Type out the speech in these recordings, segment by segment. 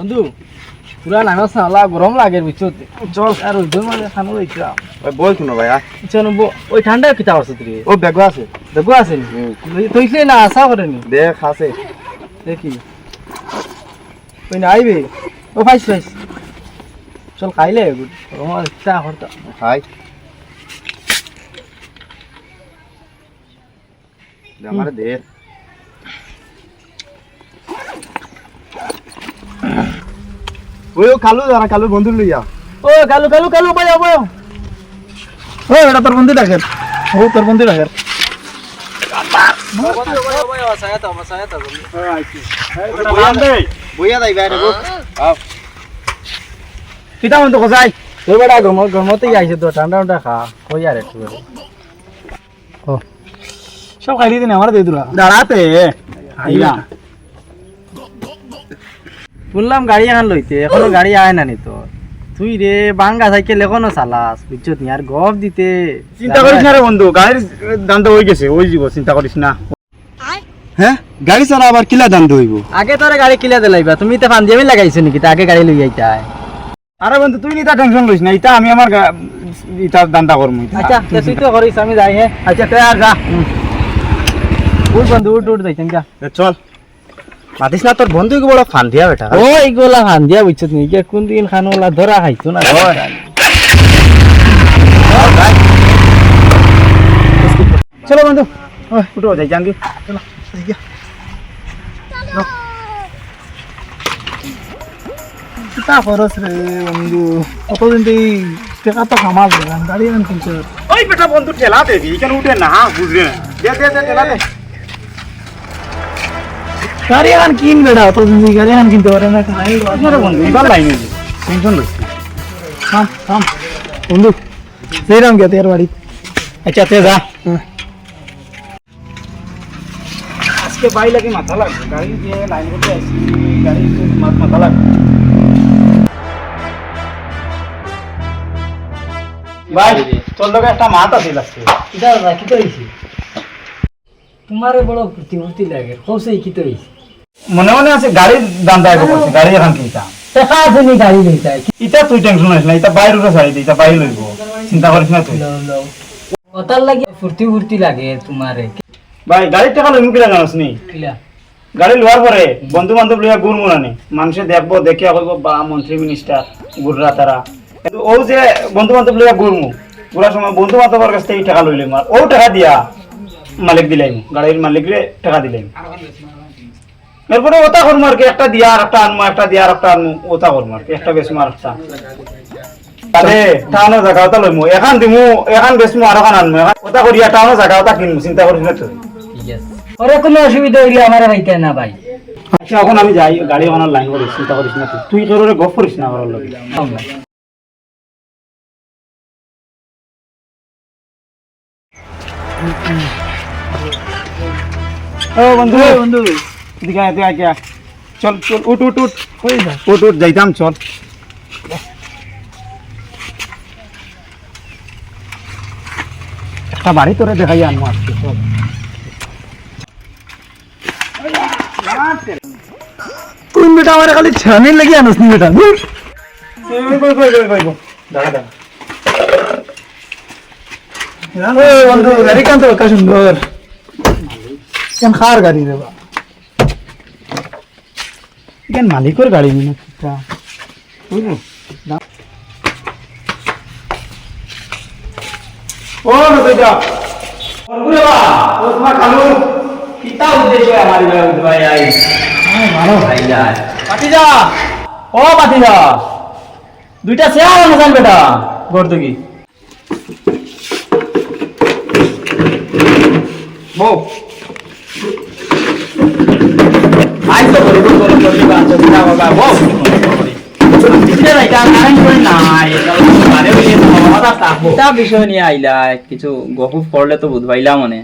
বন্ধু পুরা নামাজ না গরম লাগে বুঝছো চল আর ওই মাঝে খানো লইছিলাম ওই বল শুনো ভাই চল ওই ঠান্ডা কিতা আছে তুই ও বেগ আছে দেখো আছে নি তুইলে না আশা করেনি দেখ আছে দেখি তুই না আইবে ও ফাইস ফাইস চল খাইলে আমার ইচ্ছা করতা খাই আমার দে ওই কালু যারা কালু বন্ধু লইয়া ও কালু কালু কালু ভাই ভাই ও এটা তোর বন্ধু দেখেন ও তোর বন্ধু দেখেন কিতা মন তো কোথায় তোর বেটা গরমতেই আইছে তো ঠান্ডা ঠান্ডা খা কই আর একটু ও সব খাইলি দিন আমার দিয়ে দিলা দাঁড়াতে আইলা বললাম গাড়ি এখন লইতে এখনো গাড়ি আয় না নি তো তুই রে বাঙ্গা সাইকেল এখনো চালাস বুঝছো নি আর গফ দিতে চিন্তা করিস না রে বন্ধু গাড়ির দাম তো হয়ে গেছে ওই যাব চিন্তা করিস না হ্যাঁ গাড়ি চালা আবার কিলা দাম হইব আগে তোরে গাড়ি কিলা দিলাইবা তুমি তো ফান্দিয়ামি লাগাইছো নাকি তা আগে গাড়ি লই আইতা আরে বন্ধু তুই নিতা টেনশন লইস না এটা আমি আমার এটা দান্দা করমু আচ্ছা তুই তো করিস আমি যাই হ্যাঁ আচ্ছা তুই আর যা উঠ বন্ধু উঠ যাইতেন যা চল মাতিস না তোর বন্ধু কি বড় ফান্দিয়া বেটা ও এইগুলা ফান্দিয়া বুঝছো নি কে কোন দিন খানোলা ধরা খাইছো না চলো বন্ধু উঠো যাই জাঙ্গি চলো কিতা খরচ রে বন্ধু কতদিন তুই টাকা তো কামাল দিলাম গাড়ি আন কিনছো ওই বেটা বন্ধু ঠেলা দে দি কেন উঠে না বুঝলি না দে ঠেলা দে গাড়ি আন কিন বেটা কতদিন তুই গাড়ি আন কিনতে পারে না খাই আরে বন্ধু এবার লাইনে দি টেনশন লইস থাম বন্ধু সেইরাম কে তের বাড়ি আচ্ছা তে যা আজকে বাই লাগি মাথা লাগবে গাড়ি দিয়ে লাইন করতে আসি গাড়ি মাথা লাগবে ভাই তোর লগে একটা মাত আছিল আজকে কিতা কি তো হইছে তোমারে বড় প্রতিমূর্তি লাগে কৌশই কি তো হইছে মনে মনে আছে গাড়ির দাম দাইব করছে গাড়ি এখন কিনতাম টাকা আছে নি গাড়ি লইতাই ইটা তুই টেনশন নিস না এটা বাইরে উঠে ছাড়ি দে এটা বাইরে লইব চিন্তা করিস না তুই ওটার লাগে ফুর্তি লাগে তোমারে ভাই গাড়ির টাকা লইমু কিলা জানাস নি কিলা গাড়ি লোয়ার পরে বন্ধু বান্ধব লইয়া গুড় মুরানি মানুষে দেখবো দেখিয়া কইব বা মন্ত্রী মিনিস্টার গুড়রা তারা কিন্তু ও যে বন্ধু বান্ধব লইয়া গুড়মু পুরা সময় বন্ধু বান্ধবের কাছ থেকে টাকা লইলাম আর ও টাকা দিয়া মালিক দিলাম গাড়ির মালিকরে টাকা দিলাম এরপরে ওটা করবো আর কি একটা দিয়া আর একটা আনবো একটা দিয়া আর একটা আনবো ওটা করবো আর কি একটা বেসমু আর একটা তাহলে টাউনের জায়গা ওটা লইমু এখন দিমু এখন বেসমু আর এখন আনবো ওটা করিয়া টাউনের জায়গা ওটা কিনবো চিন্তা করিস না তুই ওরে কোনো অসুবিধা হইলে আমারে ভাইতে না ভাই আচ্ছা এখন আমি যাই গাড়ি এখন লাইন করিস চিন্তা করিস না তুই তোর গপ করিস না আমার লগে ও বন্ধু বন্ধু এদিকে আয়, এদিকে আয়, চল চল উঠ উঠ উঠ উঠ উঠ যাইতাম চল একটা বাড়ি তোরে দেখাই আনবো আজকে চল তুই বেটা আমারে খালি ছানির লাগি আনস নি বেটা দাঁড়া দাঁড়া বন্ধু গাড়ি কান তো কত সুন্দর কেন খার গাড়ি রে বা কেন মালিকের গাড়ি নিয়ে বুঝলো ও বেটা ওরে বা ও তোমার কালু কিতা উদ্দেশ্য আমার ভাই আই ভালো ভাই যায় পাতিজা ও পাতিজা দুইটা চেয়ার আনছেন বেটা গড় কি বউ আই তো বলি বাচ্চা দিনা বাবা বউ দিতে নাই তা কারেন্ট করে নাই মানে ওই কথা থাকবো তা বিষয় নিয়ে আইলা কিছু গহু করলে তো বুঝবাইলা মনে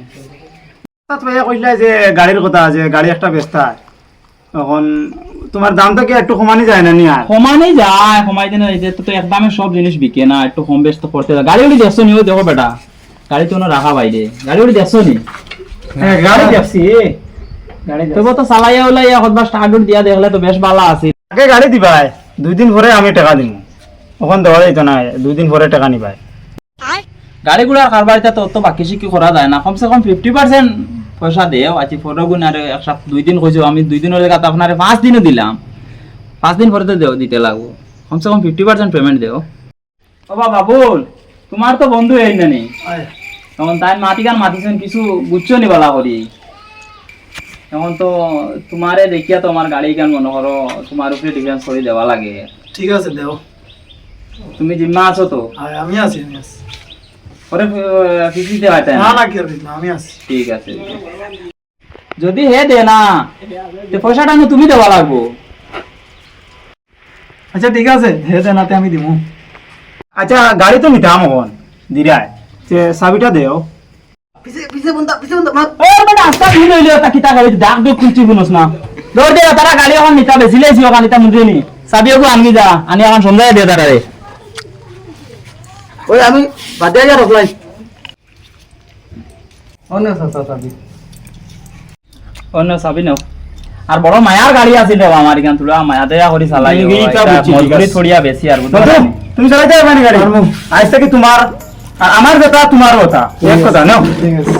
তাত ভাইয়া কইলা যে গাড়ির কথা আছে গাড়ি একটা বেস্তা এখন তোমার দামটা কি একটু কমানি যায় না নি আর সমানই যায় সময় দিন এই যে তো একদমই সব জিনিস বিকে না একটু কম বেশ তো করতে যায় গাড়ি ওলি দেখছো নিও দেখো বেটা গাড়ি তো না রাখা বাইরে গাড়ি ওলি দেখছো নি গাড়ি দেখছি গাড়ি তবে তো চালাইয়া উলাইয়া হদবা স্টার্ট দিয়া দেখলে তো বেশ ভালো আছে আগে গাড়ি দিবাই 2 দিন পরে আমি টাকা দিব ওখান দেওয়া যাইতো না 2 দিন পরে টাকা নিবাই গাড়ি ঘোড়ার কারবারিতে তো অত বাকি সিকি করা যায় না, কমসে কম 50% পয়সা দেও। আছি ফটো গুণ আর এক সপ্তাহ 2 দিন কইছো, আমি 2 দিনের জায়গাতে আপনার 5 দিনও দিলাম, 5 দিন পরে তো দেও দিতে লাগবো, কমসে কম 50% পেমেন্ট দেও। ও বাবা বল, তোমার তো বন্ধু এই না নেই তখন তাই মাতিছেন কিছু বুঝছো নি বলা করি। এখন তো তোমারে দেখিয়া তো আমার গাড়ি কেন মনে করো তোমার উপরে ডিফেন্স করে দেওয়া লাগে। ঠিক আছে দেও। তুমি জিম্মা আছো তো? আমি আছি। পরে ফিসিতে হয়তো না না কি আর না, আমি আছি। ঠিক আছে, যদি হে দে না তো পয়সাটা আমি তুমি দেওয়া লাগবো। আচ্ছা ঠিক আছে, হে দেনাতে আমি দিমু। আচ্ছা গাড়ি তো নিতাম এখন দিরাই যে চাবিটা দেও ও বেটা আস্তা ভিন হইলো তা কিতা গাড়ি ডাক দো কুচি গুনস না দৌড় দে তারা গাড়ি এখন নিতা বেছিলেছি ওখানে নিতা মুদ্রে নি সাবিয়াগু আনগি যা আনি এখন সমঝাই দে তারারে। ওই আমি বাদে যা রকলাই অন্য সাবি অন্য সাবি নাও। আর বড় মায়ার গাড়ি আছিল রে আমার এখান তুলা মায়া দেয়া করি চালাই এইটা বুঝছি, ঠিক মজবুরি আছে। থড়িয়া বেশি আর বুঝছো বন্ধু, তুমি চালাইতে পারবে না গাড়ি আজ থেকে তোমার আর আমার কথা তোমার কথা এক কথা নাও। ঠিক আছে।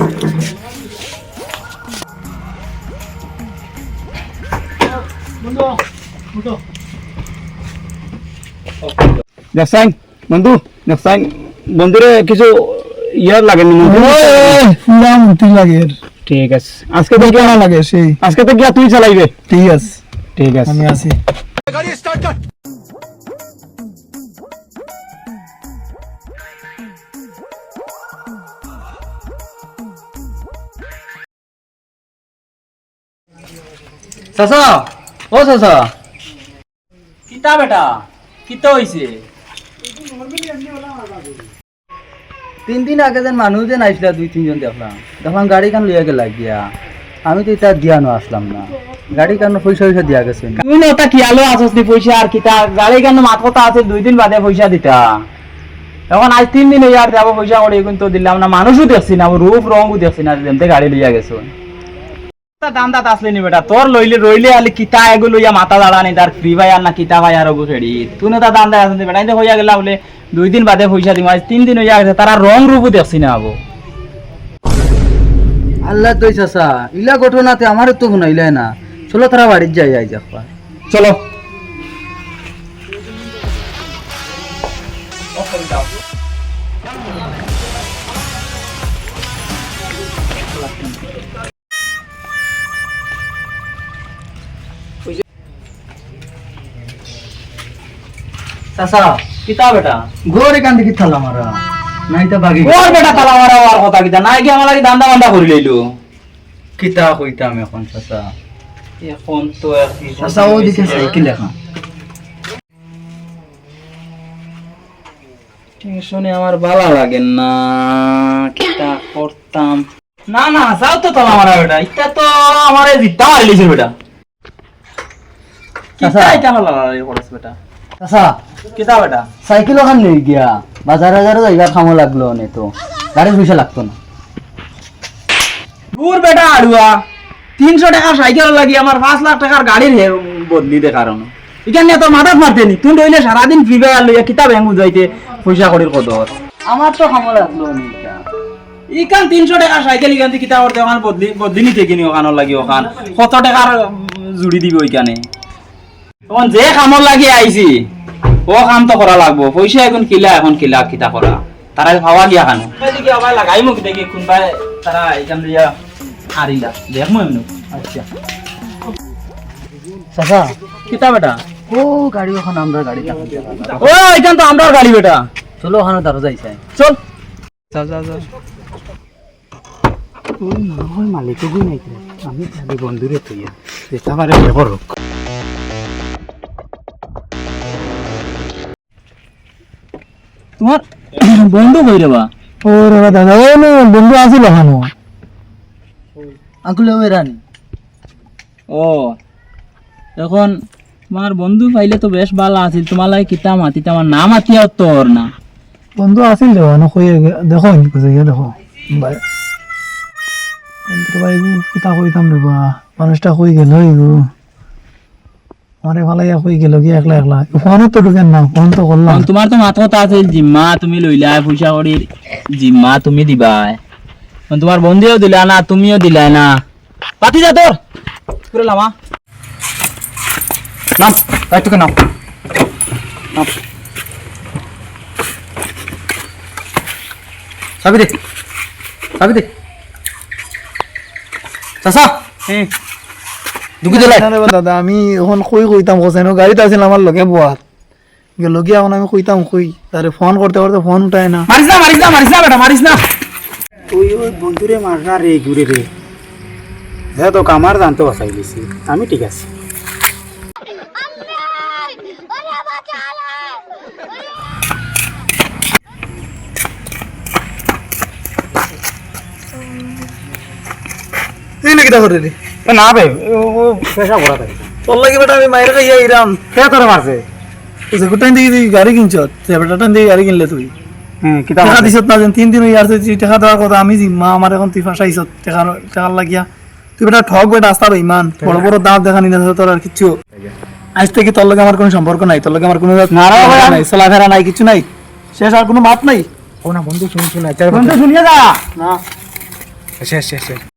দেখছেন বন্ধু, দেখছেন বন্ধুরে কিছু ইয়ার লাগে পুরা মতি লাগে। ঠিক আছে আজকে থেকে কেমন লাগে সেই? আজকে থেকে তুই চালাইবে। ঠিক আছে, ঠিক আছে আমি আছি। চাচা, ও চাচা কিতা বেটা কিতা হইছে? 3 দিন আগে যেন মানুষ যেন আইসলা 2-3 জন দেখলাম গাড়ি কান লইয়া গেলা গিয়া। আমি তো এটা দিয়া নো আসলাম না, গাড়ি কান পয়সা দিয়া গেছে না। তুই ওটা কি আলো আসস নি পয়সা আর কিতা গাড়ি কেন মাত কথা আছে 2 দিন বাদে পয়সা দিতা। এখন আজ 3 দিন ইয়ার যাব পয়সা করে কিন্তু দিলাম না, মানুষও দেখছি না, রূপ রঙও দেখছি না, যেমতে গাড়ি লইয়া গেছো। দাম দাত আসলে নি বেটা তোর লইলে রইলে আলি কিতা এগুলো লইয়া মাথা দাঁড়ানি তার ফ্রি ভাই আর না কিতা ভাই আর ওগো ছেড়ি তুই না দাম দাত আসলে বেটা ইন্দে হইয়া গেলা বলে 2 দিন বাদে পয়সা দিম, আজ 3 দিন হইয়া গেছে, তারা রং রূপও দেখছি না আবো। আল্লাহ দই চাচা, ইলা ঘটনাতে আমার তো শুনাইলাই না। চলো তারা বাড়ির যাই আই যাবা। চলো। চাচা কিতা বেটা গোরে কান দিকে থালা মারা নাই তা বাগি ওর বেটা তালা মারা আর কথা কিতা নাই কি আমার লাগি দান্দা বান্দা করি লইলো। কিতা কইতাম এখন চাচা? এখন তো আর কি চাচা ওই দিকে সাইকেল এখন টেনশনে আমার ভালো লাগে না, কিতা করতাম না না যাও তো তালা মারা বেটা ইটা তো আমারে জিতা মারি লিছিল বেটা। কিতা চাচা। ইটা মারা করছ বেটা? চাচা কিতা বেটা সাইকেল ওখান নিয়ে গিয়া বাজার যাইবা খামো লাগলো নে তো গাড়ির পয়সা লাগতো না। দূর বেটা আড়ুয়া 300 টাকা সাইকেল লাগি আমার 5 লাখ টাকার গাড়ির বদলি দে কারণ এখানে তো মাথাত মারতে নি তুই রইলে সারাদিন ফ্রি ফায়ার লইয়া কিতা ব্যাংক যাইতে পয়সা করির কদর। আমার তো খামো লাগলো নে এটা। ইকান 300 টাকা সাইকেল ইকান কিতা করতে ওখান বদলি নিতে কিনি ওখান লাগি ওখান কত টাকার জুড়ি দিব ওইখানে তখন যে কামর লাগি আইছি ও কাম তো করা লাগবো, পয়সা এখন কিলা কিতা করা তারা ভাবা গিয়া খানো এদিকে আবার লাগাই মুখ দেখি কোনবাই তারা এখান দিয়া আরিলা দেখমু এমনি। আচ্ছা চাচা কিতা বেটা ও গাড়ি ওখান আমরা গাড়ি ও এখান তো আমরার গাড়ি বেটা চলো ওখানে দাঁড়ো যাইছে। চল মালিক আমি বন্ধুরে তুই পারে করো তোমার বন্ধু কই রে বা? ও রে দাদা, ও বন্ধু আছিল ওখানে। আঙ্কুল ওই রানী ও এখন তোমার বন্ধু পাইলে তো বেশ ভালো আছিল, তোমার লাগে কিতা মাতিতে আমার নাম আতিয়াও তোর না। বন্ধু আছিল ওখানে, কইয়ে দেখো গিয়ে দেখো ভাই ভাই কিতা কইতাম রে বা, মানুষটা কই গেল গো। আমারে ভালাইয়া কই গেল কি একলা একলা ফোনও তো ঢুকেন না ফোন তো করলাম তোমার তো মাথা কথা আছে জিম্মা তুমি লইলা পয়সা করি জিম্মা তুমি দিবাই তোমার বন্ধুও দিলা না তুমিও দিলা না পাতি যা তোর করে লামা নাম রাইটুকে নাম নাম চাবি দে চাবি দে চাচা ঢুকি দিলাই না রে দাদা আমি এখন কইতাম কোসেন গাড়িতে আছিল আমার লগে বয়ার গেল কি এখন আমি কইতাম তারে ফোন করতে করতে ফোন উঠায় না মারিস না বেটা মারিস না তুই ওই বন্ধুরে মারনা রে ঘুরে রে হ্যাঁ তো কামার জানতে বাসাই দিছি আমি ঠিক আছে তুই নাকি দেখো রে না বে ও পেশা ভরা থাকে তোর লাগি বেটা আমি মাইরে খাইয়া ইরাম কে তোরে মারছে যে কোটাইন দিকে তুই গাড়ি কিনছ সে বেটাটান দিকে গাড়ি কিনলে তুই হ্যাঁ কিতা টাকা দিছত না যেন 3 দিন হই আসছে তুই টাকা দেওয়ার কথা আমি মা আমার এখন তুই ফাঁসাইছত টাকা লাগিয়া তুই বেটা ঠক বেটা আসতা ইমান বড় বড় দাঁত দেখা নিনা তোর আর কিছু আজ থেকে তোর লগে আমার কোনো সম্পর্ক নাই তোর লগে আমার কোনো নাই চলাফেরা নাই কিছু নাই শেষ আর কোনো মাত নাই ও না বন্ধু শুনছি না বন্ধু শুনিয়ে যা না শেষ শেষ শেষ